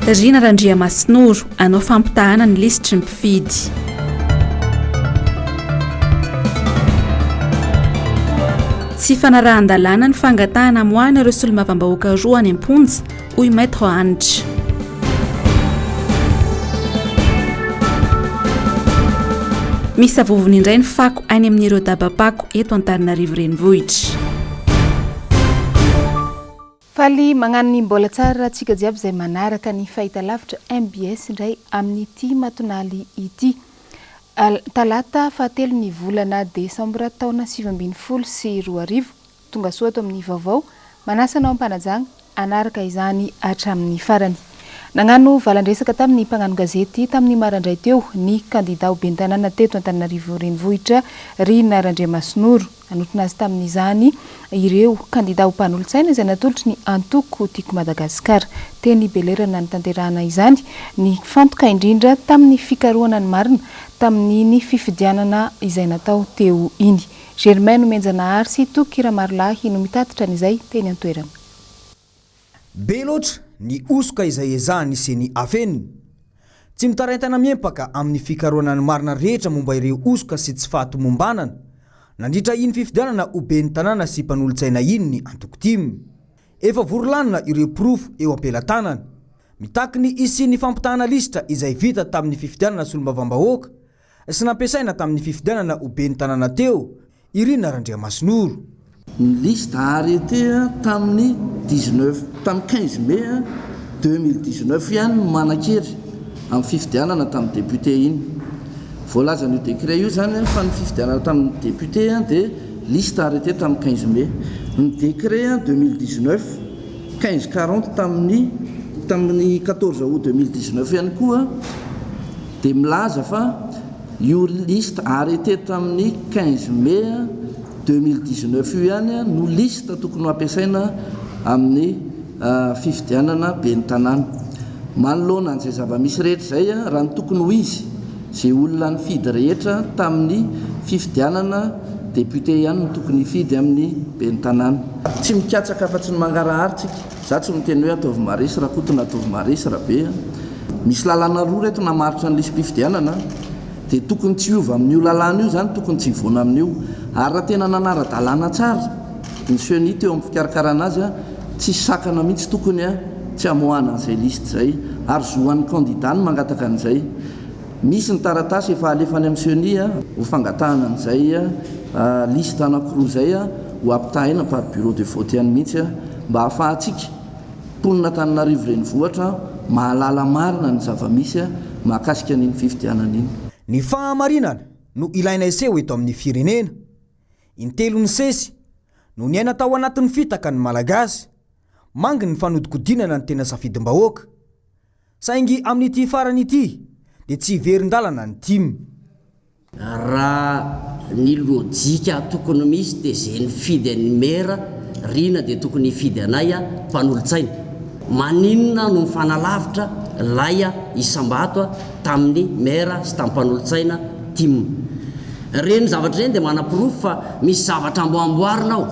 Rina Randria Masinoro anao fampitahana ny lisitry ny mpifidy. Tsy fanarahan-dalàna ny fangatahana moana ireo solombavambahoaka roa any am-ponja hoy Maître Anitra. Misy avovony indray ny fako any amin'ireo dabapako eto Antananarivo renivohitra. Faly magnano ny mbola tsara antsika jiaby izay manaraka ny fahitalavitra MBS indray amin'ity matonaly ity. Talata fahatelo ny volana Desambra taona 2022 tonga soa ato amin'ny vaovao manasanao ampanajagna anaraka izany hatramin'ny farany. Nagnano valandresaka tamin'ny mpagnano gazety tamin'ny marandray teo ny kandidao bentanana teto Antananarivo renivohitra Rina Randria Masinoro. Anotina azy tamin'izany ireo kandidao mpanolotsaina izay natolotry ny antoko tiako Madagasikara. Teny belerana ny tanterahana izany ny fantoka indrindra tamin'ny fikarohana ny marina tamin'ny fifidianana izay natao teo iny. Germain Menjanahary sy Tokira Marlahy no mitatitra an'izay teny an-toerana. Be loatra ny osoka izay ezahany iseny afeniny. Tsy mitaraintana miempaka amin'ny fikarohana ny marina rehetra momba ireo osoka sy tsy fahatomombanana. Nandritra iny fifidianana ho ben'ny tanàna sy mpanolotsaina iny ny antoko-timy. Efa vorolanina ireo pirofo eo am-pelantanana. Mitaky ny isi ny fampitahana lisitra izay vita tamin'ny fifidianana solombavambahoaka sy nampiasaina tamin'ny fifidianana ho ben'ny tanàna teo i Rina Randria Masinoro. Ny lista arrêté tamin'ny 15 mai 2019 ihany manakery amin'ny fifidianana tamin'ny député iny. Voalaza ny décret io zany fa ny fifidianana tamin'ny député dia liste arrêté tamin'ny 15 mai. Ny décret 2019 1540 tamin'ny 14 août 2019 ihany koa dia milaza fa io liste arrêté tamin'ny 15 mai 2019 io ihany no liste tokony ampiasaina amin'ny fifidianana ben'ny tanàna. Manoloana an'izay zava-misy rehetra izay raha ny tokony ho izy izay olona ny fidy rehetra tamin'ny fifidianana député ihany no tokony hifidy amin'ny ben'ny tanàna. Tsy mikatsaka fa-tsy ny mangaraharitsika. Za tsy miteny hoe ataovy maresy raha kotona ataovy maresy raha be. Misy lalàna roa reto namaritra ny lisam-pifidianana dia tokony tsy hiova amin'io lalàna io zany tokony tsy hivoana amin'io. Ary raha tena nanara-dalàna tsara ny seny teo amin'ny fikarakarana azy tsy sakana mihitsy tokony tsy hamohana an'izay liste izay ary zohan'ny candidat ny mangataka an'izay. Misy ny taratasy efa alefany amin'ny seny ho fangatahana an'izay liste anankiroa izay ho ampitahina par bureau de vote ihany mihitsy mba hahafahantsika mponina Antananarivo renivohitra mahalala marina ny zava-misy mahakasika n'iny fifidianana iny. Ny fahamarinana no ilaina iseho eto amin'ny firenena. Intelo ny sesy no ny aina tao anatin'ny fitaka ny malagasy mangy ny fanodikodinana ny tena safidim-bahoaka. Saingy amin'ity farany ity dia tsy hiverin-dalana ny timy. Raha ny lojika tokony misy dia izay nifidy an'ny mera Rina dia tokony hifidy anay mpanolotsaina. Maninona no mifanalavitra lay isam-bato tamin'ny mera sy tamin'ny mpanolotsaina timy. Reny zavatra reny dia manam-pirofo fa misy zavatra amboamboarina ao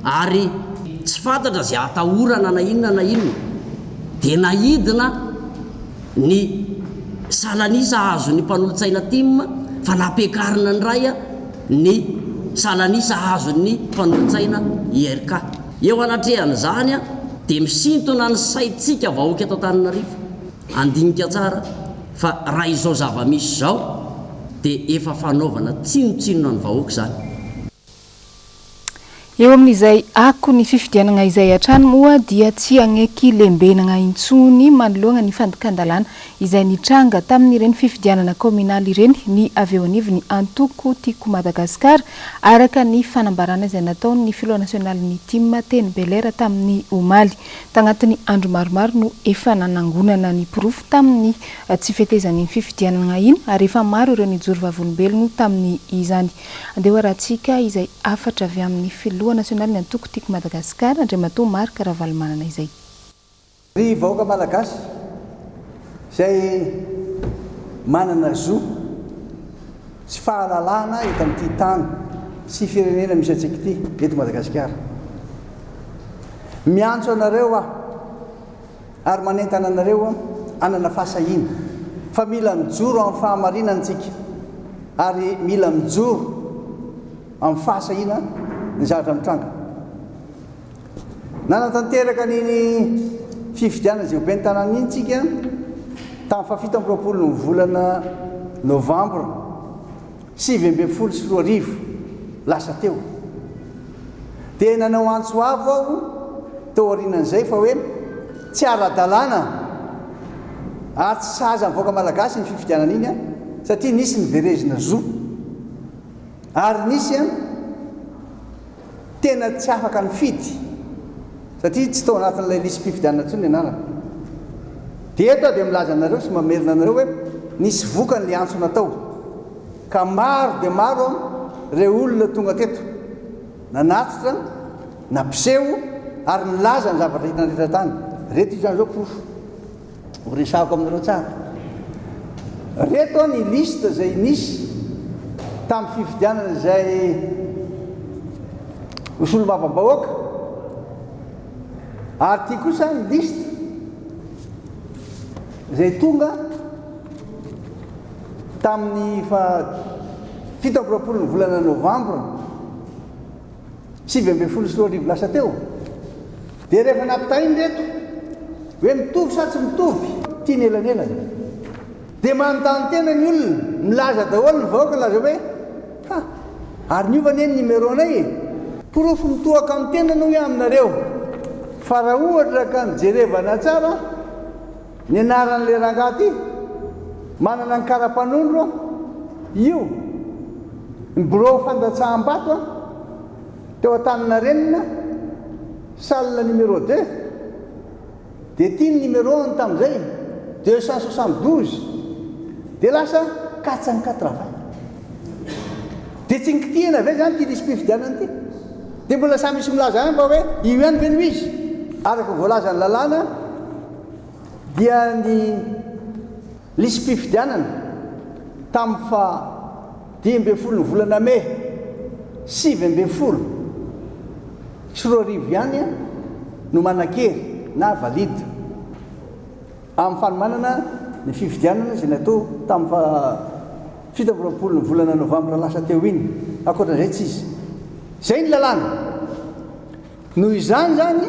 ary tsy fantatra izay atahorana na inona dia nahidina ny salanisa azo ny mpanolotsaina timy fa nampiakarina ny ray ny salanisa azo ny mpanolotsaina IRK. Eo anatrehan'izany dia misintona ny saitsika vahoaka eto Antananarivo. Andinika tsara fa raha izao zava-misy izao dia efa fanaovana tsinotsinona ny vahoaka izany. Eo amin'izay ako ny fifidianana izay hatrany moa dia tsy agneky lembenana intsony manoloana ny fandokan-dalàna izay nitranga tamin'ireny fifidianana kominaly ireny ny avy eo anivy ny antoko tiako Madagasikara araka ny fanambarana izay nataony ny filoha nasionaly ny Tima teny Belera tamin'ny omaly. Tagnatin'ny andro maromaro no efa nanangonana ny pirofo tamin'ny tsy fetezan'ny fifidianana iny ary efa maro ireo nijoro vavolombelogno tamin'ny izany. Andeha rahantsika izay afatra avy amin'ny filoha nasionaly ny antoko tiako Madagasikara Andriamatoa Marc Ravalomanana izay. Ry vahoaka malagasy izay manana zo sy fahalalana eto amin'ity tany sy firenena misy antsika ity eto Madagasikara. Miantso anareo ary manentana anareo anana fahasahina fa mila mijoro amin'ny fahamarinantsika ary mila mijoro amin'ny fahasahina ny zavatra mitranga nanatanteraka niny fifidiana zay oben'ny tanàna iny tsika tamin'ny fafito amby roapolo ny volana novambra 2024 lasa teo dia nanao antso avo aho teo aorinan'izay fa hoe tsy ara-dalàna ary tsy saza mivoaka malagasy ny fifidianana iny a satria nisy niverezina zo ary nisy a tena tsy afaka ny fidy satria tsy tao anatin'ilay lisy mpifidianana ntsony anarana dia eto dia milaza anareo sy mamerina anareo hoe nisy vokan'le antso natao ka maro dia maro ireo olona tonga teto nanatitra nampiseho ary nilaza ny zavatra hitana rehetra tany reto io zany zao profo horesahako aminareo tsara reto ny lista zay nisy tamin'ny fifidianana zay osolo-mavam-bahoaka ary ty kosa ny lista zay tonga tamin'ny fito amby roapolo ny volana novambra 2024 lasa teo dia rehefa nampitahiny reto hoe mitovy sa tsy mitovy tia ny elanelany dia manontany tena ny olona milaza daholo ny vahoaka laza hoe ary niova ny eny numéro anay e porofo mitohaka amin'ny tena no hoe aminareo fa raha ohatra ka nijerevana tsara ny anaran'le rangaty manana ny kara-panondro io ny bureau fandatsaham-bato teo an-tanina renina salle numéro 2 dia tia ny numéro 1 tamin'izay 272 dia lasa 480 dia tsy nikitihana ve zany ty lisy mpifidianana ty dia mbola samy misy milaza any fa hoe io ihany ve no izy araka voalazany lalàna dia ny lisy mpifidianana tamin'ny fa 10 ny volana May 2024 sy 20 ihany no manan-kery na valide amin'ny fanomanana ny fifidianana zay natao tamin'ny fa 7 ny volana novambra lasa teo iny akoatran'izay tsy izy zay ny lalàna noho izany zany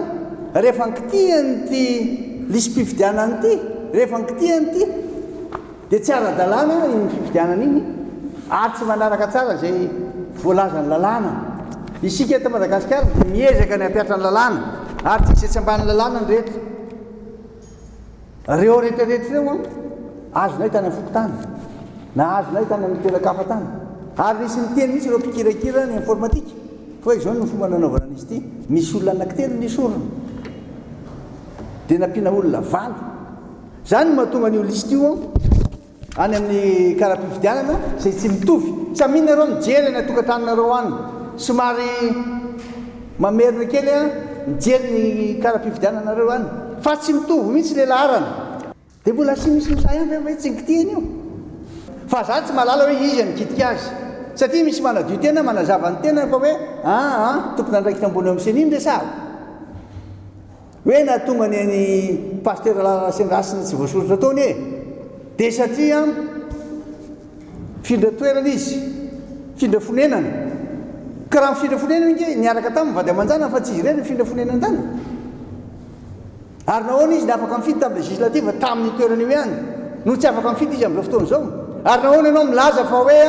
rehefa nikitihany ty lisy mpifidianana ty rehefa nikitihany ty dia tsy ara-dalàna iny fifidianana iny ary tsy manaraka tsara zay voalazany lalàna isika eto Madagasikara dia miezaka ny ampiatra ny lalàna ary tsy isetsy ambany lalàna ny rehetra reo rehetrarehetra reo azonay tany amin'ny fokotany na azonay tany amin'ny telakafa tany ary nisy miteny mihitsy ireo mpikirakira ny informatika fa hoe zao no fomba nanaovana an'izy ity misy olona anankitelo nisorona dia nampiana olona valy zany no mahatonga an'io lista io any amin'ny kara-pifidianana zay tsy mitovy samy inareo mijery ny atokantraninareo any somary mamerina kely mijery ny kara-pifidiananareo any fa tsy mitovy mihitsy le laharana dia mbola sy misy misay any hoe tsy nikitihany io fa za tsy mahalala hoe izy nikitika azy satria misy manadio tena manazava ny tena fa hoe tompona andraikitra ambony eo amin'seny iny resahako hoe natonga ny any paster lalasendrasina tsy voasoratra taony e dia satria findra toerana izy findra fonenana ka raha mifindra fonenana inge niaraka tamin'ny vady aman-jana fa tsy izy ireny findra fonenana tany ary nahoana izy afaka mifidy tamin'ny législative tamin'ny toerana io ihany no tsy afaka mifidy izy amin'izao fotoana izao ary nahoana ianao milaza fa hoe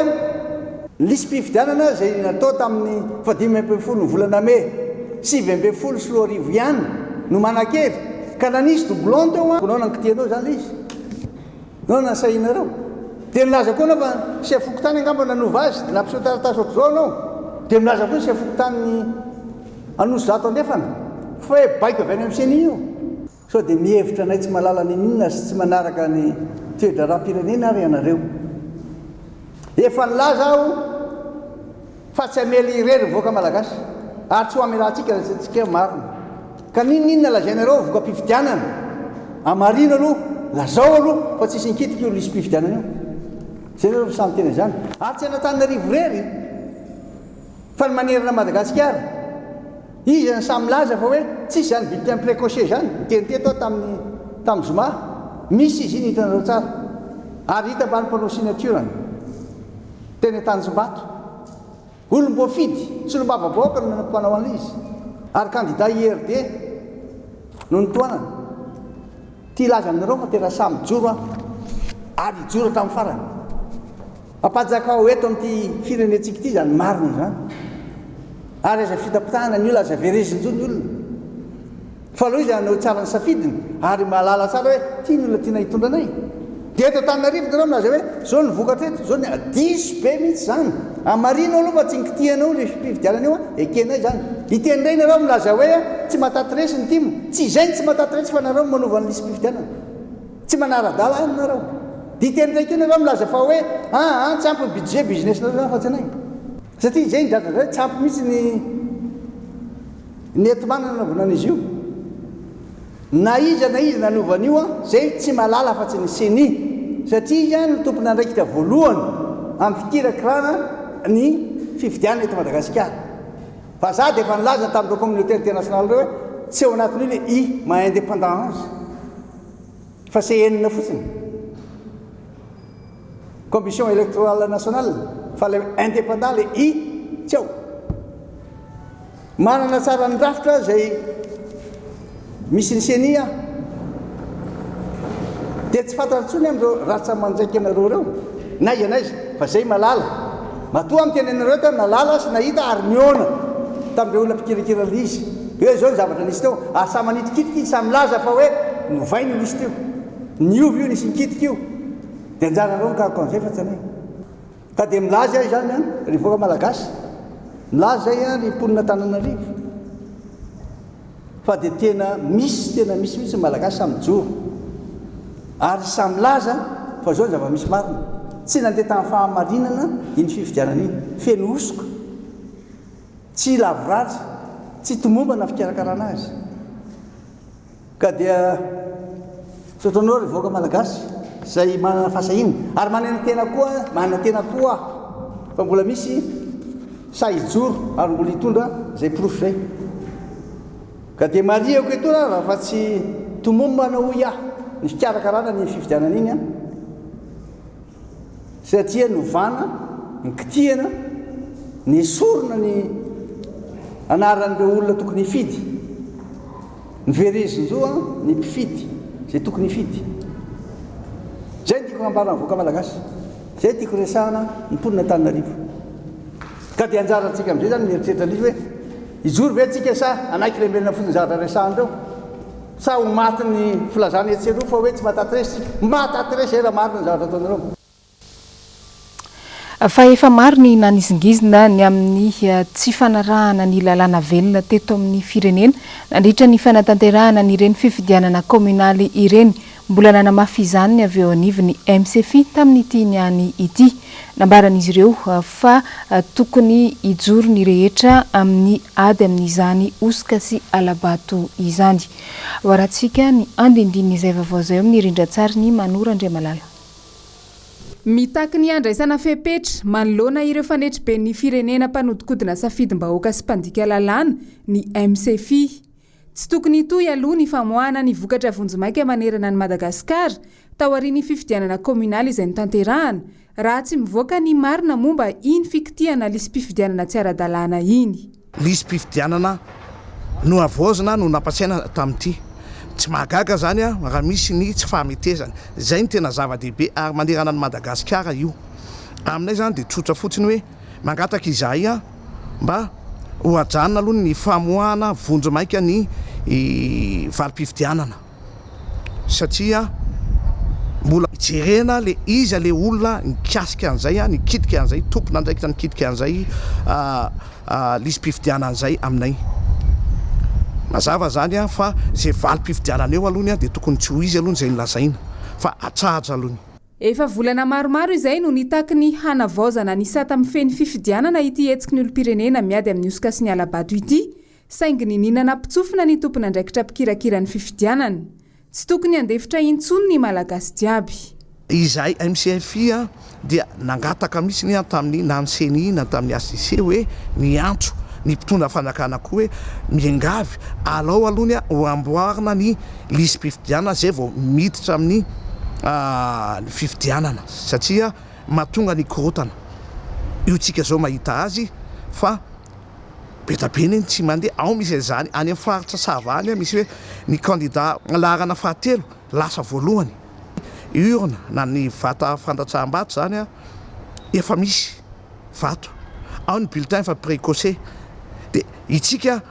lisy mpifidianana zay natao tamin'ny 15 ny volana May 2024 sy 20 ihany no manan-kery ka nanisy doublon teo nao nankitianao zany le izy nao nasahinareo dia milaza koa anao fa sy afokotany angamba nanova azy dia nampiseho taratasy ohatr'izao anao dia milaza koa sy afokotany anosy zato andefana fa hoe baiko avy any amin'seny io sao dia mihevitra anay tsy mahalala ny inona sy tsy manaraka ny toedra raha-pirenena ary ianareo efa nilaza aho fa tsy amely irery voaka malagasy ary tsy ho amelahantsika rahatsika marina ka ninninona lazainareo voka mpifidianana amarina aloha lazao aloha fa tsisy nikitika io lisy mpifidianana io zay nareo samy tena zany ary tsy anatanynarivo rery fa ny manerana Madagasikara izy ny samy laza fa hoe tsisy zany bulletin précoché zany niteniteto tamin'ny zoma misy izy iny hitanareo tsara ary hita mba nympanao signaturany tena Tanjombato olom-boafidy sy olombavaboaka no nampanao an'izy ary candidat IRD no nitoanana ty laza aminareo fa tena samy joro ary ijoro tamin'ny farany ampajakao eto amin'ity firenentsika ity zany marina zany ary aza fitapitahana ny olona aza verezin-jo ny olona fa aloha izy anao tsara ny safidiny ary mahalala tsara hoe tia ny olona tiana hitondra anay dia eto Tananarivo nareo milaza hoe zao ny vokatra eto zao ny diso be mihitsy zany amarina aloha fa tsy nikitianao le mpividianana io ekenay zany itendray nareo milaza hoe tsy matatresi ny timo tsy izay ny tsy matatretsy fa nareo manova ny lisy mpividianana tsy manara-dala any nareo dia itendray keo nareo milaza fa hoe tsy ampy ny budget business nareo zany fa tsy anay satria izay ny dadra tsy ampy mihitsy ny etomana nanaovana an'izy io na izy nanovan'io zay tsy malala fa tsy ny seni satria izy no tompony andraikitra voalohany amin'ny fikirakirana ny fividianana eto Madagasikara fa za dia efa nilaza tamin'ireo communauté internationale reo hoe tsy eo anatin'io le i ma indépendance fa c'est enina fotsiny commission électorale nationale fa le indépendant le i tsy eo manana tsara ny rafitra zay misy ny senia dia tsy fantatritsony amin'ireo ratsa manjaiky anareo reo naiza naiza fa zay malala matoa amin'ny tena anareo tao nalala sy nahita ary miona tamin'ireo olona mpikirakira lizy hoe zao ny zavatra nisy teo ary samy manitikitika izy samy laza fa hoe novainy nisy teo niovy io nisy nikitika io dia anjaranareo mikarakoa an'izay fa tsy anay ka dia milaza ahy zany revoaka malagasy milaza zay ny mponina Tananarivo fa dia tena misy mihitsy malagasy samy joro ary samy laza fa zao ny zava-misy marina tsy nandeha tamin'ny fahamarinana iny fividianana iny feno osoka tsy lavoratra tsy tomombana fikarakarana azy ka dia sotanao revoaka malagasy zay manana fahasahina ary manana tena koa fa mbola misy saijoro ary mbola hitondra zay profo zay ka dia mariako etona raha fa tsy tomombana ho ia ny fikarakarana ny fividianana iny satria novana ny kitihana ny esorona ny anaran'ireo olona tokony hifidy ny verezin'izao ny mpifidy zay tokony hifidy zay ny tiako hambara voaka malagasy zay tiako resahana ny mponina Tananarivo ka dia anjarantsika amin'izay zany mieritreritra an'izy hoe ijoro ve tsika sa anaiky lembenina fotsiny zavatra resahandreo sa ho maty ny filazana etseroa fa hoe tsy matatresa raha marina ny zavatra ataonareo fa efa maro ny nanisingizina ny amin'ny tsy fanarahana ny lalàna velona teto amin'ny firenena nandritra ny fanatanterahana n'ireny fifidianana communaly ireny mbola nanamafy izany avy eo anivony MCF tamin'ity niany ity nambaran'izy ireo fa tokony ijoro ny rehetra amin'ny ady amin'izany osika sy alabato izany hoaratsika ny andindininy izay vaovao zay amin'ny rindrantsary ny Manora Andriamalala. Mitaky ny andraisana fepetra manoloana ireo fanetry be ny firenena mpanodikodina safidim-bahoaka sy mpandika lalàna ny MCF. Tsy tokony itoy aloha ny famoahana ny vokatra vonjomaika manerana ny Madagasikara tao aorian'ny fifidianana communaly izay notanterahana raha tsy mivoaka ny marina momba iny fikitiana lisy mpifidianana tsy ara-dalàna iny. Lisy mpifidianana no avoazana no nampatsiaina tamin'ity. Tsy mahagaga zany raha misy ny tsy fahametezana zay ny tena zava-dehibe ary manerana ny Madagasikara io aminay zany dia tsotra fotsiny hoe mangataka izahay mba ho ajanona aloha ny famoahana vonjomaika ny valim-pifidianana satria mbola jerena le izy le olona nikasika an'izay nikitika an'izay tompona andraikitra nikitika an'izay lisy mpifidianana an'izay aminay mazava zany fa zay valim-pifidianana eo alohany dia tokony tsy ho izy aloha zay nilazaina fa atsaja alohany. Efa volana maromaro izay no nitaky ny hanavaozana ny sata mifeny fifidianana ity etsiky ny olom-pirenena miady amin'ny osika sy ny alabato ity saingy ny ninana mpitsofina ny tompona andraikitra mpikirakira ny fifidianana tsy tokony andefitra intsony ny malagasy jiaby. Izahay MCF dia nangataka mihitsy tamin'ny nanseny na tamin'ny ACC hoe miantso ny mpitondra fanjakana koa hoe miangavy alao alohany ho amboarina ny lisy-pifidianana zay vao miditra amin'ny fifidianana satria mahatonga ny korotana io tsika zao mahita azy fa betabeny iny tsy mandeha ao misy zany any amin'ny faritra sava any misy hoe ny candidat larana fahatelo lasa voalohany urna na ny vata fantatraham-bato zany efa misy vato ao ny bulletin fa précoce de itsika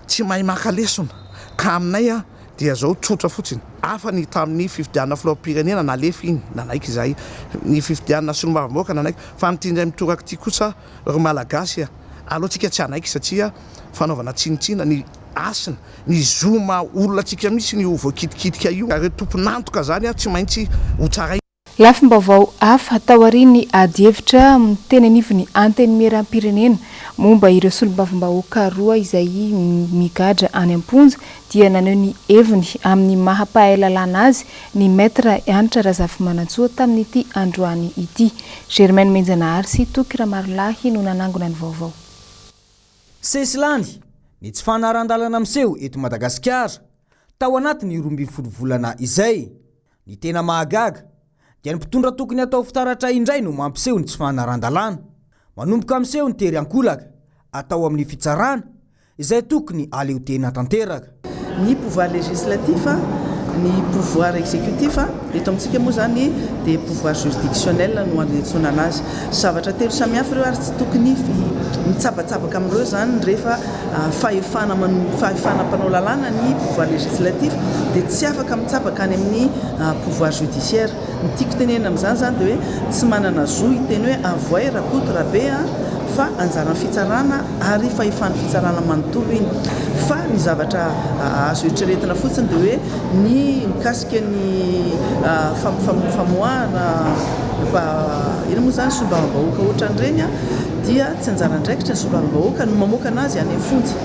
tsy mahay makalesona ka aminay dia zao tsotra fotsiny afa ny tamin'ny fifidianana filoham-pirenena nalefa iny nanaiky zay ny fifidianana solombavam-bahoaka nanaiky fa mitindray mitoraka ty kosa ry malagasy alohantsika tsy anaiky satria fanaovana tsinitsina ny asina ny zoma olona tsika misy ny voakitikitika io reo tomponantoka zany tsy maintsy ho tsara lafim-baovao hafa tao ariny ady hevitra teny anivony anteny meram-pirenena momba ireo solombavam-bahoaka roa izay migadra any am-ponja dia naneo ny heviny amin'ny mahampahay lalàna azy ny maître Anitra Razafy-Manantsoa tamin'ity androany ity. Germaine Menjanahary sy Toky Ramarolahy no nanangona ny vaovao. Sesilany ny tsy fanaran-dalana miseho eto Madagasikara tao anatiny 12 volana izay ny tena mahagaga dia ny mpitondra tokony atao fitaratra indray no mampiseho ny tsy fanaran-dalana manomboka miseho ny tery ankolaka atao amin'ny fitsarana izay tokony aleo tena tanteraka. Ny pouvoir législatif, ny pouvoir exécutif eto amintsika moa zany dia pouvoir juridictionnel no andretsona anazy. Zavatra telo samihafa ireo ary tsy tokony mitsabatsabaka amin'ireo zany rehefa fahefana mpanao lalàna ny pouvoir législatif dia tsy afaka mitsabaka any amin'ny pouvoir judiciaire. Ny tiako tenena amin'izany zany dia hoe tsy manana zo iteny hoe avoay rakoto rabe fa anjaran'ny fitsarana ary fahefan'ny fitsarana manontolo iny. Fa ny zavatra azo eritreretina fotsiny dia hoe ny mikasika ny famoahana ina moa zany solombavam-bahoaka ohatran'ireny dia tsy anjaran-draikitra ny solombavam-bahoaka no mamoaka anazy any amin'ny fonja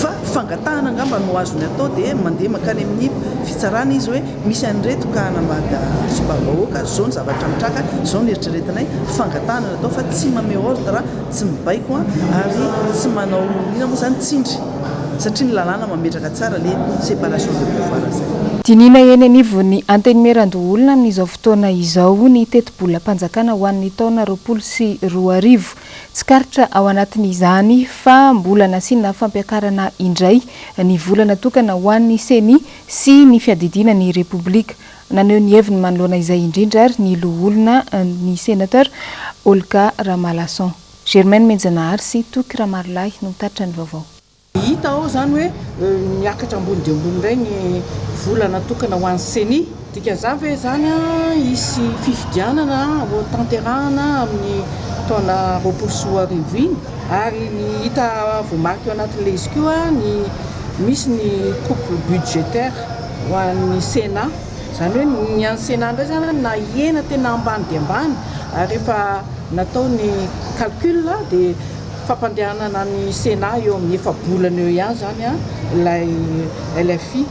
fa fangatahana angamba no azony atao dia mandeha makany amin'ny fitsarana izy hoe misy an'ireto ka hanambady solombavam-bahoaka zao ny zavatra mitraka zao ny eritreretinay fangatahana natao fa tsy mameo ordre tsy mibaiko ary tsy manao ina moa zany tsindry satria ny lalàna mametraka tsara le séparation de pouvoir zay. Dinina eny anivony anteny meran-doholona amin'izao fotoana izao ny teti-bola-panjakana ho an'ny taona 2020 tsy karitra ao anatin'izany fa mbola nasiana fampiakarana indray ny volana tokana ho an'ny seni sy ny fiadidiana ny repoblika. Naneo ny heviny manoloana izay indrindra ary ny loholona ny sénateur Olga Ramalason. Germaine Menjanahary sy Toky Ramarolahy no mitaritra ny vaovao. Hita ao zany hoe miakatra ambony dia ambony indray ny volana tokana ho an'ny seni dikan'izany hoe zany hisy fifidianana ho tanterahana amin'ny taona 2020 iny ary ny hita voamariky eo anatin'ilay izy koa ny misy ny coupe budgétaire ho an'ny Sénat zany hoe ny an'ny Sénat indray zany na hiena tena ambany dia ambany ary rehefa natao ny calcul dia fampandehanana ny Sénat eo amin'ny efa-bolana eo ihany zany ilay LFI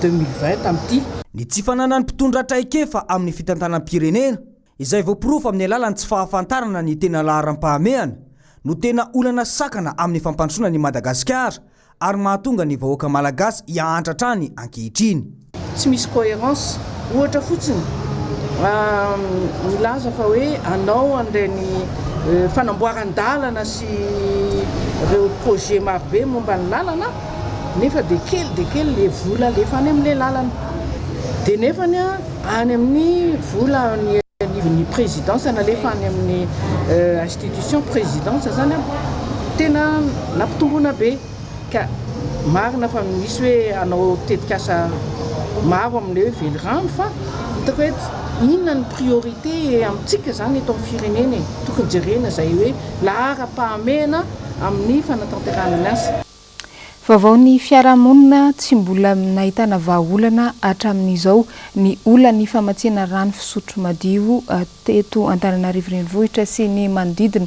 2020 amin'ity. Ny tsy fananany mpitondra traikefa amin'ny fitantanam-pirenena izay voapirofo amin'ny alalan'ny tsy fahafantarana ny tena laharam-pahamehana no tena olana sakana amin'ny fampandrosoana ny Madagasikara ary mahatonga ny vahoaka malagasy hiantratrany ankehitriny. Tsy misy cohérence ohatra fotsiny milaza fa hoe anao an'ireny fanamboaran-dalana sy ireo projet marobe momba ny lalana nefa de kely le vola alefa any amin'ilay lalana dia nefany any amin'ny vola ny présidence nalefa any amin'ny institution présidence zany tena nampitombona be ka marina fa misy hoe anao tetikasa maro amin'ilay hoe velirano fa hitako hoe inona ny priorité amintsika zany eto amin'ny firenena tokony jerena zay hoe lahara-pahamehana amin'ny fanatanterahana ny azy. Vaovao ny fiarahamonina tsy mbola nahitana vahaolana hatramin'izao ny olany famatsiana rano fisotro madio teto Antananarivo renivohitra sy ny manodidina.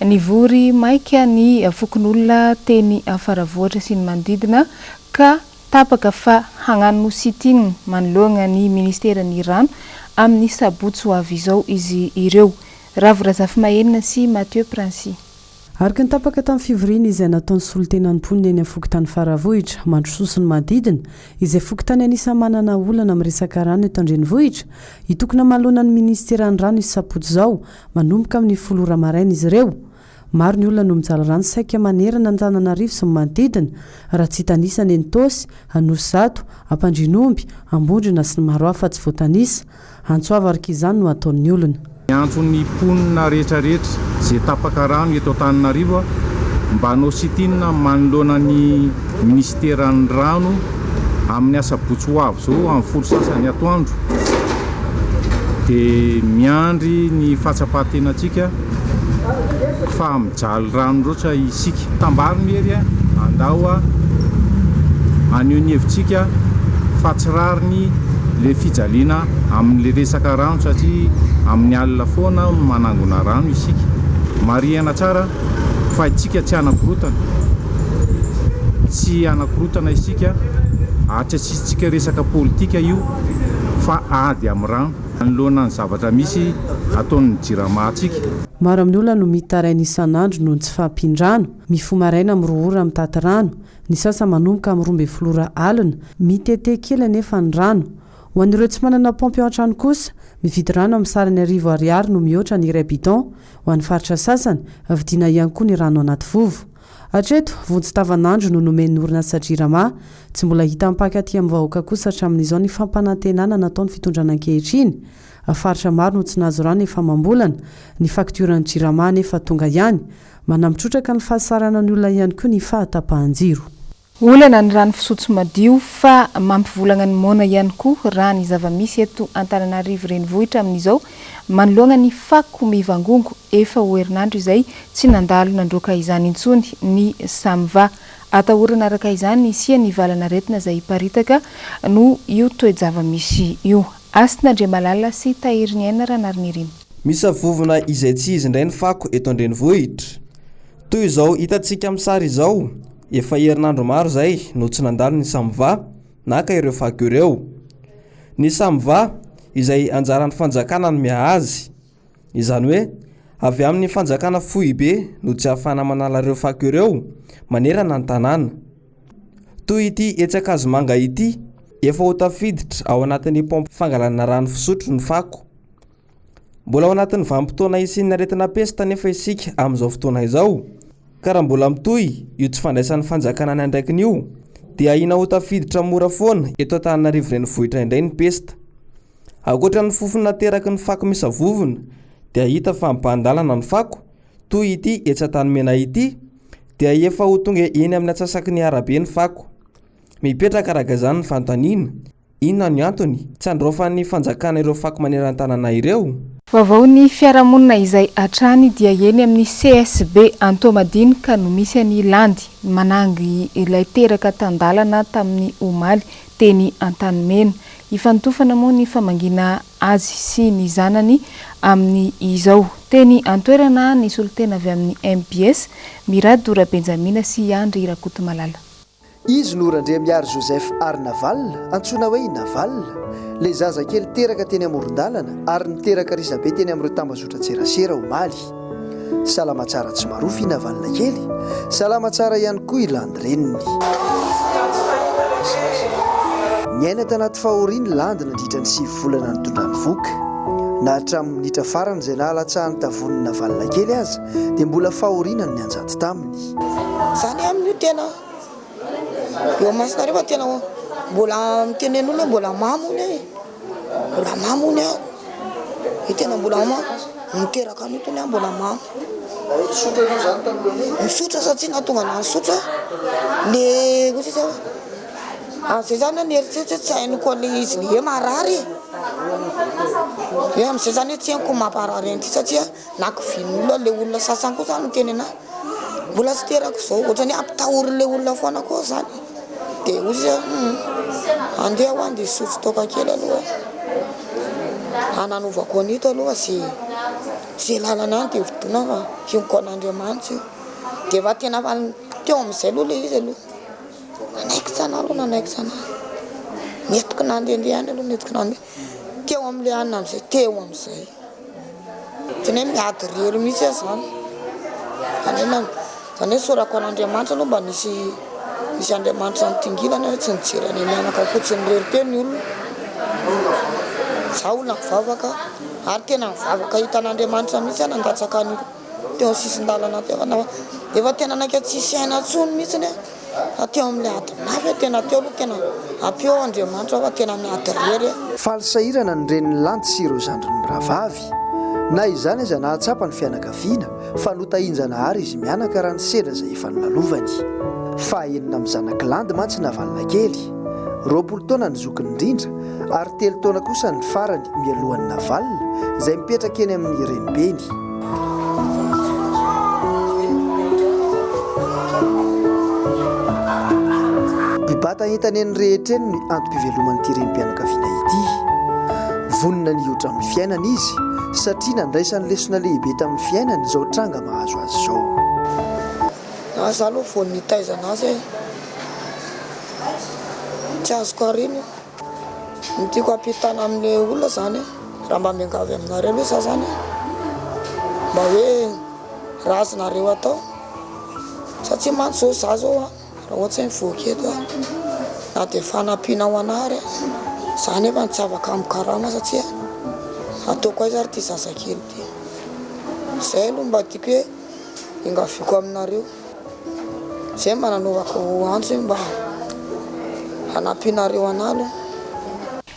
Ny vory maika ny fokon'olona teny Faravohitra sy ny manodidina ka tapaka fa hagnano sitiny manoloana ny ministeran'ny rano amin'ny sabotsy ho avy izao izy ireo. Ravo Razafy Mahenina sy Mathieu Prancy. Araka ny tapaka tamin'ny fivoriana izay nataon'ny solon-tenanimponina eny amin'ny fokontany faravohitra mandrososony madidina izay fokotany anisany manana olana amin'ny resaka rano eto andrenivohitra hitokona malonan'ny ministeran'ny rano isapoto izao manomboka amin'ny 10 maraina izy ireo. Maro ny olona no mijaly rano saika manerana Antananarivo sy ny manodidina raha tsy hitanisana eny Tosy, Anosizato, Ampandrinomby, Ambondrona sy ny maro hafa tsy voatanisa. Antsoava araka izany no ataon'ny olona. Antso ny mponina rehetrarehetra izay tapaka rano eto Antananarivo mba hanao sitinina manoloana ny ministeran'ny rano amin'ny asa botsoavo zao amin'ny folo sasany atoandro dia miandry ny fatsapahatenantsika fa mijaly rano loatra isika. Tambary ny ery andao anio ny hevitsika fa tsy rariny le fijaliana amin'le resaka rano satria amin'ny alina foana manangona rano isika. Marihana tsara fa itsika tsy anakorotana, tsy anakorotana isika atry asitsika resaka politika io fa ady amin'ny rano anoloana ny zavatra misy ataon'ny jiramaantsika. Maro amin'ny olona no mitaraina isan'andro noho ny tsy fahampindrano, mifoha maraina amin'ny 2 ora mitaty rano, ny sasa manomboka amin'ny 12 ora alina, mitete kely anefa ny rano. Ho an'ireo tsy manana pompy ao an-trano kosa, mividy rano amin'ny sarany ariary no mihoatra ny iray bidon. Ho an'ny faritra sasany, vidiana ihany koa ny rano anaty vovo. Hatreto, vonjy tavan'andro no nomen'ny orinasa jirama, tsy mbola hita mpaka aty amin'ny vahoaka kosa hatramin'izao ny fampanantenana nataon'ny fitondrana ankehitriny. Faritra maro no tsy nahazo rano efa mambolana, ny fakturan'ny jirama nefa tonga ihany, manampitrotraka ny fahasarana ny olona ihany koa ny fahatapahan-jiro. Olana ny rano fisotso madio fa mampivolagna ny mona ihany koa raha ny zava-misy eto Antananarivo renivohitra amin'izao manoloana ny fako mivangongo efa ho herinandro izay tsy nandalo nandroaka izany intsony ny samva. Atahorana araka izany isia ny valana retina izay paritaka no io toe-java-misy io. Asin'Andriamalala sy Tahiriny Aina raha nariniriny. Misy vovona izay tsy izy indray ny fako eto andrenivohitra. Toy izao hitantsika amin'ny sary izao, efa herinandro maro zay no tsy nandalo ny samva naka ireo fako ireo. Ny samva izay anjaran'ny fanjakana no miha azy. Izany hoe avy amin'ny fanjakana fohy be no tsy ahafana manala ireo fako ireo manerana ny tanàna. Toy ity etsakazo manga ity efa ho tafiditra ao anatin'ny pompe fangalana rano fisotro ny fako. Mbola ao anatin'ny vanim-potoana isin'ny aretina pesta nefa isika amin'izao fotoana izao. Ka raha mbola mitohy io tsy fandraisan'ny fanjakana ny andraikiny io dia ina ho tafiditra mora foana eto Antananarivo renivohitra indray ny pesta. Ankoatra ny fofona teraky ny fako misy vovona dia hita fa mibandalana ny fako toy ity etsatany mena ity dia efa ho tonga eny amin'ny atsasaky ny arabe ny fako. Mipetraka araka izany ny fanontaniana, inona ny antony tsy androfan'ny fanjakana ireo fako maneran-tanana ireo? Vaovao ny fiarahamonina izay hatrany dia eny amin'ny CSB Antomadinika no misy any Landy manangy ilay teraka tandalana tamin'ny omaly teny Antanimena. Ifantofana moa ny famangina azy sy ny zanany amin'ny izao. Teny antoerana ny solotena avy amin'ny MBS Mirady Dora Benjamina sy Andry Irakoto Malala. Izy Norandria miary Joseph ary Naval, antsoina hoe Naval, le zazakely teraka teny amoron-dalana ary niteraka risabe teny amin'ireo tambazotra tserasera omaly. Salama tsara tsy marofy i Navalna kely, salama tsara ihany koa i Landy reniny. Niaina tanaty fahoriany Landy nandritra ny 9 volana nitondra ny voka. Na hatramin'ny minitra farany izay nahalatsahany tavon'ny Navalna kely aza dia mbola fahoriana ny anjato taminy. Zany amin'io tena eo masina rehefa tena mbola mitenen'olona mbola mamony mbola mamony i tena mbola miteraka an'io tena mbola mamy. Misotra satria nahatonga na nisotra le kosisa zay zany ny eritseritsy tsy hainiko le izy le marary amin'izay zany tsy hainko mamparary an'ity satria nakivin'olona le olona sasany koa zany miteny anahy mbola tsy terako zao ohatrany ampitahory le olona foana koa zany dia ozy andeha ho andy sotro toka kely aloha ananovako anito aloha zay lalana any dia vidona fa fiongoko an'Andriamanitra dia efa tena teo amin'izay aloha le izy aloha nanaiko tsana aloha nanaiko tsana netiko nandehandeha any aloha netiko nandeha teo amin'ilay anina amin'izay teo amin'izay tena hoe miady rery mihitsy zany zany hoe sorako an'Andriamanitra aloha mba nisy Andriamanitra nitingilana hoe tsy nijerany mianaka fotsiny rery ny olona za olona mivavaka ary tena mivavaka hitan'Andriamanitra mihitsy nangatsaka any teo sisin-dalana efa tena naika tsisy aina tsony mihitsy ateo amin'ilay ady mafy tena teo aloha tena ampeo Andriamanitra fa tena miady rery falsahirana ny reniny lanty sy ireo zandriny miravavy na izany aza nahatsapa ny fianakaviana fa notahinjana ary izy mianaka raha ny sedra izay efa nilalovany fahaenina amin'ny zanak'landy mantsy navalina kely 20 taona ny zokiny indrindra ary 3 taona kosa ny farany mialohan'ny navalina izay mipetraka eny amin'ny renibeny bibata hitany eny rehetra eny ny antom-piveloman'ity renim-pianakaviana ity vonina ny otra amin'ny fiainana izy satria nandraisan'ny lesona lehibe tamin'ny fiainany izao tranga mahazo azy izao za aloha vao nitaizana azy tsy azoko arino ny tiako ampitana amin'ilay olona zany raha mba miangavy aminareo aloha za zany mba hoe razonareo atao satria mantso za zao raha ohatsy hoe mivoaketo na dia fanampiana ho anary za nefa tsy afaka amin'ny karama satria ataoko aiza ary ty zazakely ty zay aloha mba tiako hoe ingaviako aminareo zay mba nanaovako antso mba hanampianareo analo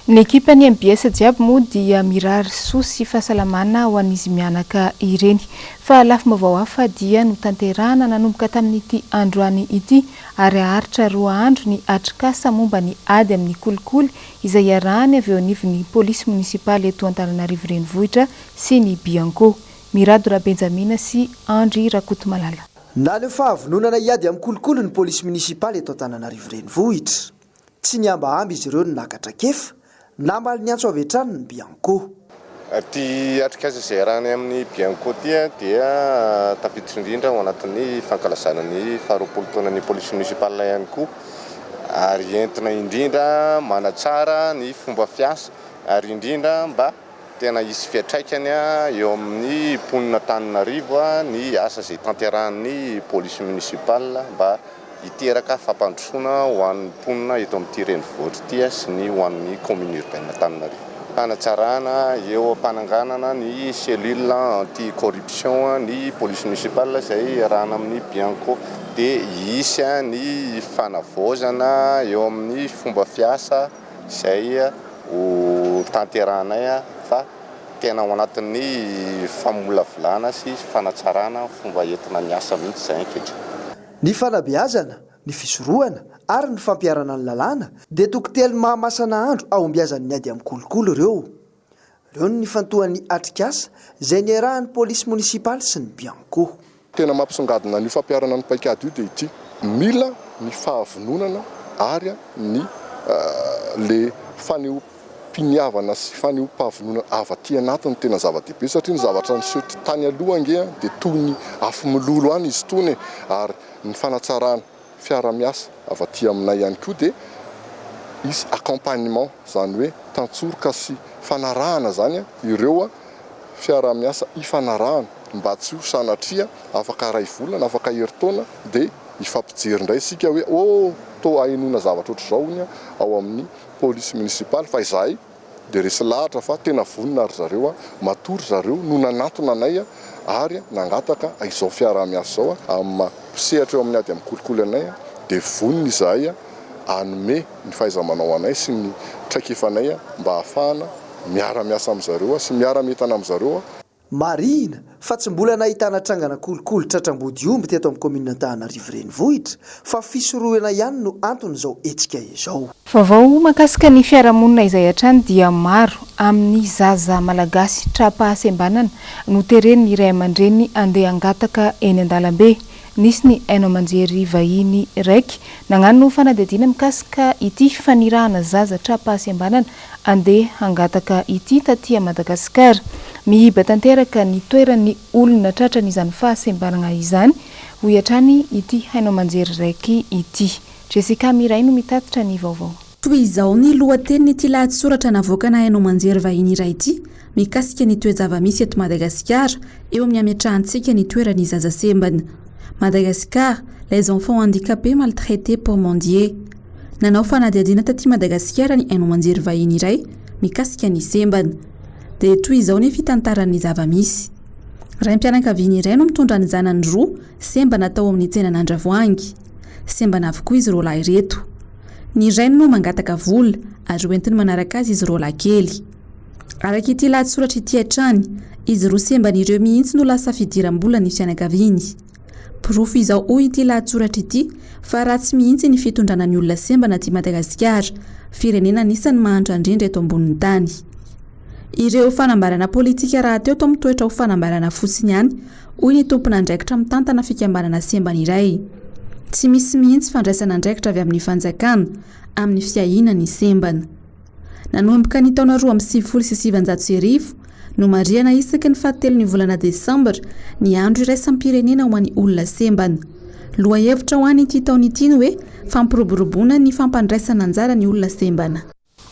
ny ekipa ny MBS jiaby moa dia mirary soa sy fahasalamana ho an'izy mianaka ireny fa lafy mavao hafa dia notanterahana nanomboka tamin'ity androany ity ary aharitra 2 andro ny atrikasa momba ny ady amin'ny kolikoly izay iarahany avy eo anivon'ny polisy munisipaly eto Antananarivo renivohitra sy ny Bianco. Miradora Benjamina sy Andry Rakotomalala. Naleo fahavononana iady amin'ny kolikoly ny polisy munisipaly eto Antananarivo renivohitra tsy niambaamby izy ireo nakatra kefa namaly ny antso avy hatrany ny Bianco. Ty atrikasa izay arahany amin'ny Bianco dia tafiditra indrindra ao anatin'ny fankalazana ny 20 taonan'ny polisy munisipale ihany koa ary entina indrindra manatsara ny fomba fiasa ary indrindra mba tena hisy fiatraikany eo amin'ny mponina Antananarivo ny asa izay tanterahan'ny polisy munisipale mba hiteraka fampandrosoana ho an'ny mponina eto amin'ity renivohitra ity sy ny ho an'ny commune urbaine Antananarivo. Panatsarana eo ampananganana ny cellule anti-corruption ny police municipale izay arahana amin'ny Bianco dia hisy ny fanavaozana eo amin'ny fomba fiasa izay ho tanterahanay fa tena ao anatin'ny famolavolana sy fanatsarana fomba entina miasa mihitsy izay ankehitriny. Ny fanabeazana, ny fisorohana ary ny fampiarana ny lalàna dia tokotely mahamasana andro ao ambiazan'ny ady amin'ny kolikoly ireo ny fantohan'ny atrikasa izay niarahan'ny polisy munisipaly sy ny Bianco. Tena mampisongadina ny fampiarana ny paikady io dia ity mila ny fahavononana ary ny le faneom-piniavana sy faneom-pahavononana avaty anatiny tena zava-dehibe satria ny zavatra niseho tany aloha ange dia toy ny afo milolo any izy tony ary ny fanatsarana fiara-miasa avaty aminay ihany koa dia isy accompagnement zany hoe tantsoroka sy fanarahana zany ireo fiara-miasa ifanarahana mba tsy ho sanatria afaka ray volana afaka heritaona dia ifampijery indray isika hoe to ahenona zavatra ohatr'izao ny ao amin'ny polisy munisipaly fa izahay dia resy lahatra fa tena vonina ary zareo matory zareo no nanatona anay ary nangataka izao fiara-miasa izao amin'ny pisehatra eo amin'ny ady amin'ny kolikoly anay dia vonina izahay anome ny fahaiza-manao anay sy ny traikefanay mba hahafahana miara-miasa amin'izareo sy miara-mientana amin'izareo. Marina fa tsy mbola nahitana trangana kolikoly Tratrambody omby teto amin'ny commune Antananarivo renivohitra fa fisorohana ihany no antony izao hetsika izao. Vaovao mahakasika ny fiarahamonina izay hatrany dia maro amin'ny zaza malagasy trapahasembanana no tereny iray aman-dreny andeha angataka eny an-dalambe. Nisy ny haino aman-jery vahiny raiky nagnano fanadihadiana mikasika ity fanirahana zaza trapahasembanana andeha hangataka ity taty Madagasikara. Mihiba tanteraka ny toeran'ny olona tratran'izany fahasembanana izany ho hiatrany ity haino aman-jery raiky ity. Jessica Miray no mitatitra ny vaovao. Toy izao ny lohateniny ity lahatsoratra navoakana haino aman-jery vahiny iray ity mikasika ny toe-java-misy eto Madagasikara eo amin'ny ametrahantsika ny toerany zaza sembana. Madagascar, les enfants handicapés maltraités pour mendier. Nanao fanadihadiana taty Madagasikara ny haino manjery vahiny iray mikasika ny sembana. Dia toy izao ny fitantaran'ny zava-misy. Raim-pianakaviany iray no mitondra ny zanany roa sembana tao amin'ny tsenan'Andravoahangy. Sembana avokoa izy roa lahy ireto. Ny iray no mangataka vola ary hoentiny manaraka azy izy roa lahy kely. Araka ity lahatsoratra ity hatrany, izy roa semban'ireo mihitsy no lasa fidiram-bola ny fianakaviany. Profo izao hoy ity lahatsoratra ity fa ratsy mihitsy ny fitondrana ny olona sembana ty Madagasikara, firenena anisan'ny mahantra indrindra eto ambonin'ny tany. Ireo fanambarana politika raha teo to mitoetra ho fanambarana fotsiny ihany, hoy ny tompona andraikitra mitantana fikambanana sembana iray. Tsy misy mihitsy fandraisana andraikitra avy amin'ny fanjakana amin'ny fiahina ny sembana. Nanomboka ny taona 2027 no mariana isaky ny fahatelo ny volana Desambra ny andro iraisam-pirenena ho an'ny olona sembana. Lohahevitra ho an'ny ity taona ity hoe fampiroboroboana ny fampandraisana anjara ny olona sembana.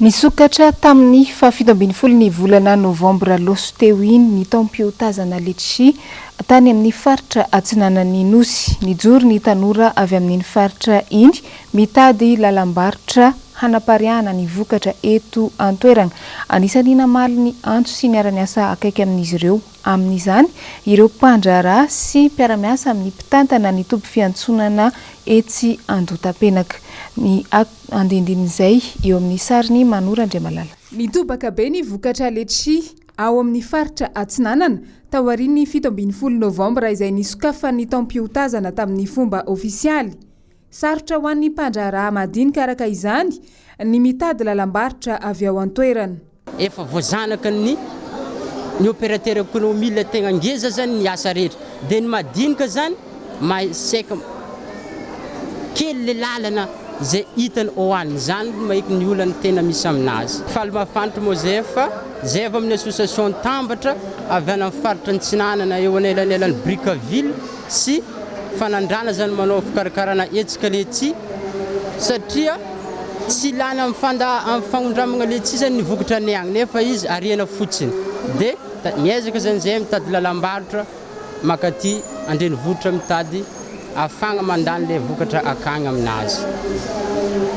Nisokatra tamin'ny 17 ny volana Novambra loso teo iny ny taom-piotazana letshi tany amin'ny faritra atsinanan'ny Nosy. Nijoro ny tanora avy amin'ny faritra iny mitady lalambarotra hanapariahana ny vokatra eto antoerana. Anisany namaly ny antso sy ny ara-miasa akaiky amin'izy ireo. Amin'izany ireo mpandraharaha sy mpiara-miasa amin'ny mpitantana ny toby fiantsonana etsy Andotapenaka. Ny andindin'izay eo amin'ny sariny Manora Andriamalala. Nitobaka be ny vokatra letshi ao amin'ny faritra Atsinanana taorian'ny 17 Novambra izay nisokafan'ny taom-piotazana tamin'ny fomba ofisialy. Sarotra ho an'ny mpandraharaha madinika araka izany ny mitady lalambarotra avy ao antoerana. Efa voazanaka ny opérateur économique tegna ngeza zany ny asa rehetra. Dia ny madinika zany mahasaika kely le lalana zay hitany oany zany maheky ny olana tena misy aminazy. Faly mafantatra moa zay fa zay avy amin'ny association tambatra avy any amin'ny faritra ny Tsinanana eo anelanelan'ny Bricaville sy fanandrana zany manao fikarakarana etsika letshi satria tsy ilana amin'ny fagnondramana letshi zany ny vokatra ny agny nefa izy ariana fotsiny. Dia miezaka zany zay mitady lalambarotra makaty andrenivohitra mitady afagna mandany le vokatra akagny aminazy.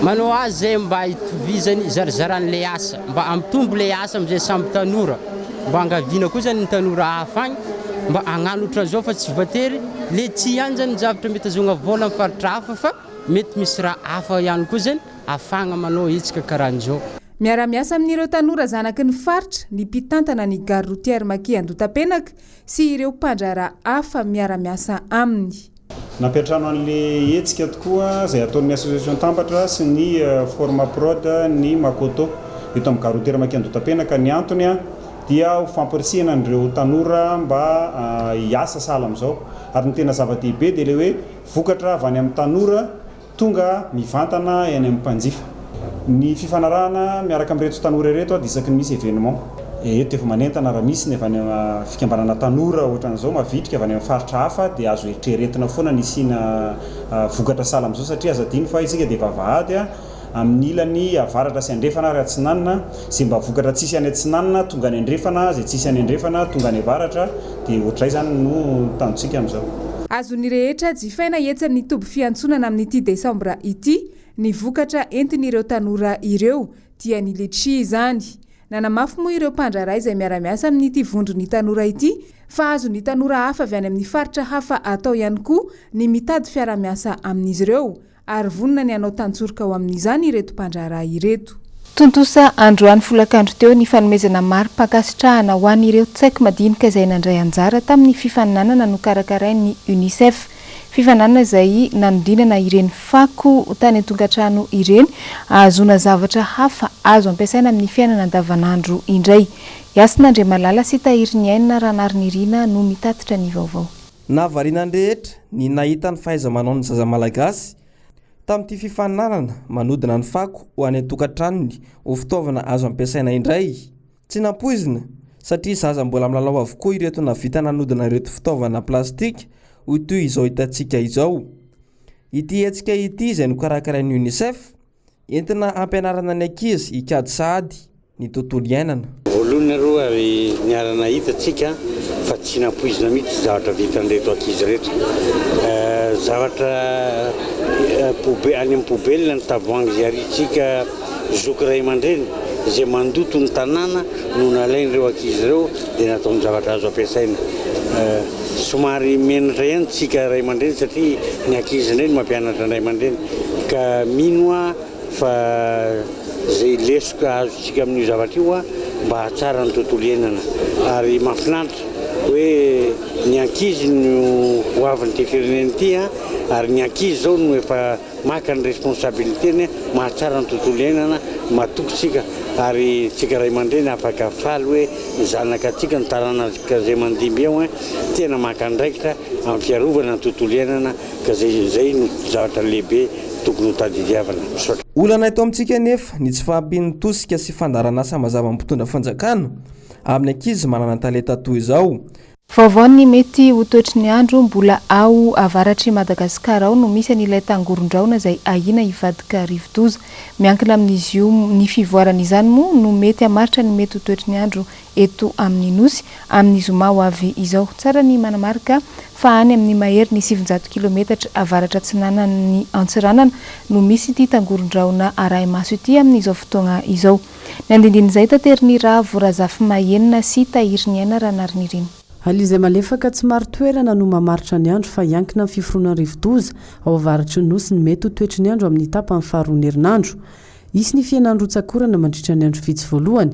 Manao azy zay mba hitovizany zarazarany le asa, mba ampitombo le asa amizay samby tanora, mba angaviana koa zany ny tanora hafa agny, mba agnano ohatran'izao fa tsy voatery letshi ihany zany zavatra mety azogna vola amin'ny faritra hafa fa mety misy raha hafa ihany koa zany afagna manao etsika karahan'izao. Miara-miasa amin'ireo tanora zanaky ny faritra ny mpitantana ny gare routière Maki Andotapenaka sy ireo mpandraharaha hafa miara-miasa aminy. Napetrano an'le etsika tokoa zay ataon'ny association tambatra sy ny formaprod ny Makoto eto amin'ny gare routière Maki Andotapenaka. Ny antony dia ho fampirisihana an'ireo tanora mba hiasa sahala amin'izao ary ny tena zava-dehibe dia le hoe vokatra avy any amin'ny tanora tonga mivantana eny amin'ny mpanjifa. Ny fifanarahana miaraka amin'ireto tanora ireto dia isaky ny misy événement eto efa manentana raha misy ny avy any fikambanana tanora ohatran'izao mavitrika avy any amin'ny faritra hafa dia azo eritreretina foana ny sina vokatra sahala amin'izao satria aza diny fa isika dia vavahady amin'ny ilany avaratra sy andrefana ary Atsinanana zay mba vokatra tsisy any Atsinanana tonga ny andrefana, zay tsisy any andrefana tonga ny avaratra dia ohatray zany no tanjontsika amin'izao. Azony rehetra jifaina etsy amin'ny toby fiantsonana amin'ity Desambra ity ny vokatra entin'ireo tanora ireo dia ny letshi zany. Nanamafy moa ireo mpandraharaha izay miara-miasa amin'ity vondro ny tanora ity fa azo ny tanora hafa avy any amin'ny faritra hafa atao ihany koa ny mitady fiara-miasa amin'izy ireo ary vonona ny anao tantsorika ao amin'izany ireto mpandraharaha ireto. Tontosa androany folakandro teo ny fanomezana mari-pakasitrahana ho an'ireo tsaiko madinika izay nandray anjara tamin'ny fifaninanana no karakarain'ny UNICEF. Fifananana izay nanodinana ireny fako tany an-tongatrano ireny ahazona zavatra hafa azo ampiasaina amin'ny fiainana andavanandro indray. Yasin'Andriamalala sy Tahiry Aina Ranarynirina no mitatitra ny vaovao. Navarianandrehetra ny nahita ny fahaiza-manao ny zaza malagasy tamin'ity fifaninanana manodina ny fako ho any an-tokantranony ho fitaovana azo ampiasaina indray. Tsy nampoizina satria zaza mbola milalao avokoa ireto navita nanodina ireto fitaovana plastika hoy toy izao hitantsika izao. Ity etsika ity izay nokarakarain'ny UNICEF entina ampianarana ny ankizy hikady sahady ny tontolo iainana. voalohany aloha ary niarana hitatsika fa tsy nampoizina mihitsy zavatra vitan'reto ankizy rehetra zavatra any amin'ny poubelle ny tavoahangy zay aritsika zoky ray aman-dreny izay mandoto ny tanàna no nalain'ireo ankizy ireo dia nataony zavatra azo ampiasaina somary menatra ihany tsika ray aman-dreny satria ny ankizy indreny mampianatra ny ray aman-dreny ka mino a fa zay lesoka azotsika amin'io zavatra io a mba hatsara ny tontolo iainana ary mahafinaritra hoe ny ankizy no hoavin'ny ty fireneny ity a ary ny ankizy zao no efa maka ny responsabilitény mahatsara ny tontolo iainana matokotsika ary tsika ray aman-dreny afaka faly hoe ny zanaka atsika ny taranaka zay mandimby eo tena maka andraikitra amin'ny fiarovana ny tontolo iainana ka zay no zavatra lehibe tokony ho tadidiavana misaotra. Olana eto amintsika nefa ny tsy fahampian'ny tosika sy fandarana asa mazava mpitondra fanjakana amin'ny ankizy manana talenta toy izao. Vaovao ny mety ho toetry ny andro mbola ao avaratry Madagasikara ao no misy an'ilay tangoron-draona izay ahina hivadika rivo-doza. Miankina amin'izy io ny fivoaran'izany moa no mety hamaritra ny mety ho toetry ny andro eto amin'ny nosy amin'ny zoma ho avy izao. Tsara ny manamarika fa any amin'ny mahery ny 700 km avaratra atsinanan'ny Antsiranana no misy ity tangoron-draona Arahamaso ity amin'izao fotoagna izao. Ny andindin'izay tateriny raha vorazafy mahenina sy tahiry ny aina raha nariniriny. Alizay malefaka tsy maro toerana no mamaritra ny andro fa iankina amin'ny fiforoana rivo-doza ao avaratry ny nosy ny mety ho toetry ny andro amin'ny tapany faharoa ny herinandro. Isy ny fiainandro tsakorana mandritra ny andro vitsy voalohany.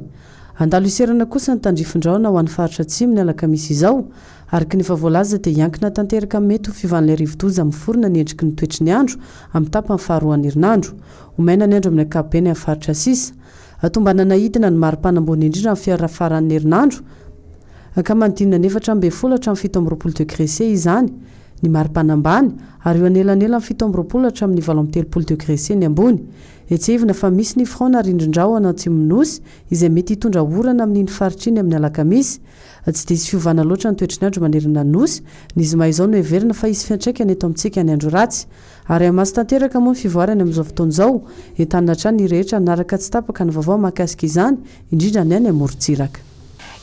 Andalo iserana kosa ny tandrifin-draona ho an'ny faritra atsimo ny alakamisy izao. Araka ny efa voalaza dia iankina tanteraka mety ho fivan'ilay rivo-doza amin'ny forona ny endriky ny toetry ny andro amin'ny tapany faharoa ny herinandro. Omaina ny andro amin'ny ankapobeny amin'ny faritra sisa. Atombanana hidina ny marim-panambony indrindra amin'ny fiarafaran'ny herinandro. Ka manodinina 4 hatramin'ny 17 degré C izany ny marim-panambany ary eo anelanela amin'ny 17 hatramin'ny 18 degré C ny ambony. Etsevina fa misy ny front rindrin-drao any atsimon'nosy izay mety hitondra orana amin'iny faritra iny amin'ny alakamisy. Tsy dia isy fiovana loatra ny toetry ny andro manerana ny nosy. Ny zoma izao no heverina fa isy fiantraikany eto amintsika ny andro ratsy. Ary amaso tanteraka moa ny fivoarany amin'izao fotoana izao entanina hatrany ny rehetra naraka tsy tapaka ny vaovao mahakasika izany indrindra ny any amorontsiraka.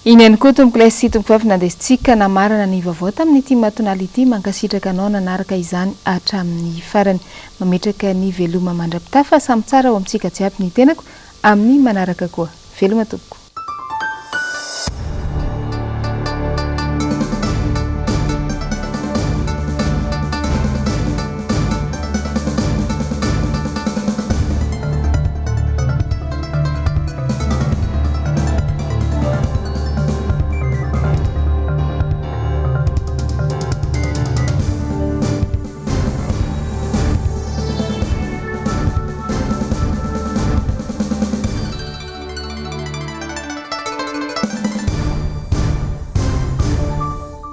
Iny ihany koa tompoko ilay sy tompoko avy nandesitsika namarana ny vaovao tamin'ity matonala ity mankasitraka anao nanaraka izany hatramin'ny farany. Mametraka ny veloma mandrapitafa samy tsara ao amintsika jiaby ny tenako amin'ny manaraka koa. Veloma tompoko.